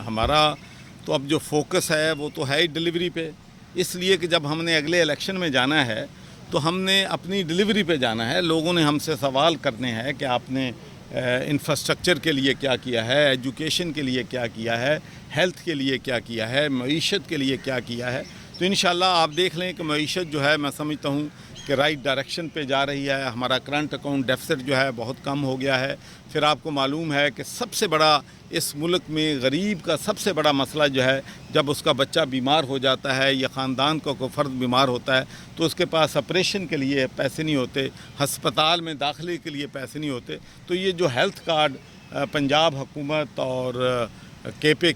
ہمارا تو اب جو فوکس ہے وہ تو ہے ہی ڈلیوری پہ، اس لیے کہ جب ہم نے اگلے الیکشن میں جانا ہے تو ہم نے اپنی ڈلیوری پہ جانا ہے. لوگوں نے ہم سے سوال کرنے ہیں کہ آپ نے انفراسٹرکچر کے لیے کیا کیا ہے، ایجوکیشن کے لیے کیا کیا ہے، ہیلتھ کے لیے کیا کیا ہے، معیشت کے لیے کیا کیا ہے. تو انشاءاللہ آپ دیکھ لیں کہ معیشت جو ہے میں سمجھتا ہوں کہ رائٹ ڈائریکشن پہ جا رہی ہے. ہمارا کرنٹ اکاؤنٹ ڈیفیسٹ جو ہے بہت کم ہو گیا ہے. پھر آپ کو معلوم ہے کہ سب سے بڑا اس ملک میں غریب کا سب سے بڑا مسئلہ جو ہے جب اس کا بچہ بیمار ہو جاتا ہے یا خاندان کا کوئی فرد بیمار ہوتا ہے تو اس کے پاس آپریشن کے لیے پیسے نہیں ہوتے، ہسپتال میں داخلے کے لیے پیسے نہیں ہوتے. تو یہ جو ہیلتھ کارڈ پنجاب حکومت اور کے پی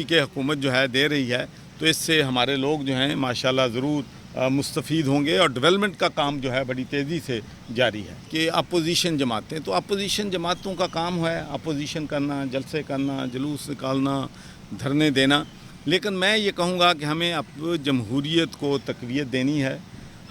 کے حکومت جو ہے دے رہی ہے تو اس سے ہمارے لوگ جو ہیں ماشاءاللہ ضرور مستفید ہوں گے. اور ڈیولپمنٹ کا کام جو ہے بڑی تیزی سے جاری ہے. کہ اپوزیشن جماعتیں، تو اپوزیشن جماعتوں کا کام ہے اپوزیشن کرنا، جلسے کرنا، جلوس نکالنا، دھرنے دینا. لیکن میں یہ کہوں گا کہ ہمیں اب جمہوریت کو تقویت دینی ہے.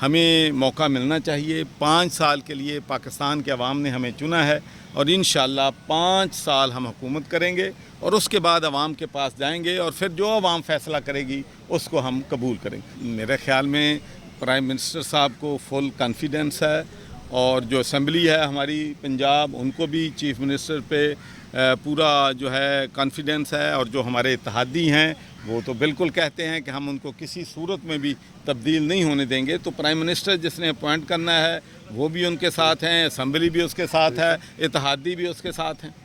ہمیں موقع ملنا چاہیے. 5 سال کے لیے پاکستان کے عوام نے ہمیں چنا ہے اور انشاءاللہ 5 سال ہم حکومت کریں گے اور اس کے بعد عوام کے پاس جائیں گے اور پھر جو عوام فیصلہ کرے گی اس کو ہم قبول کریں گے. میرے خیال میں پرائم منسٹر صاحب کو فل کانفیڈنس ہے اور جو اسمبلی ہے ہماری پنجاب ان کو بھی چیف منسٹر پہ پورا جو ہے کانفیڈنس ہے. اور جو ہمارے اتحادی ہیں وہ تو بالکل کہتے ہیں کہ ہم ان کو کسی صورت میں بھی تبدیل نہیں ہونے دیں گے. تو پرائم منسٹر جس نے اپوائنٹ کرنا ہے وہ بھی ان کے ساتھ ہیں، اسمبلی بھی اس کے ساتھ ہے، اتحادی بھی اس کے ساتھ ہیں.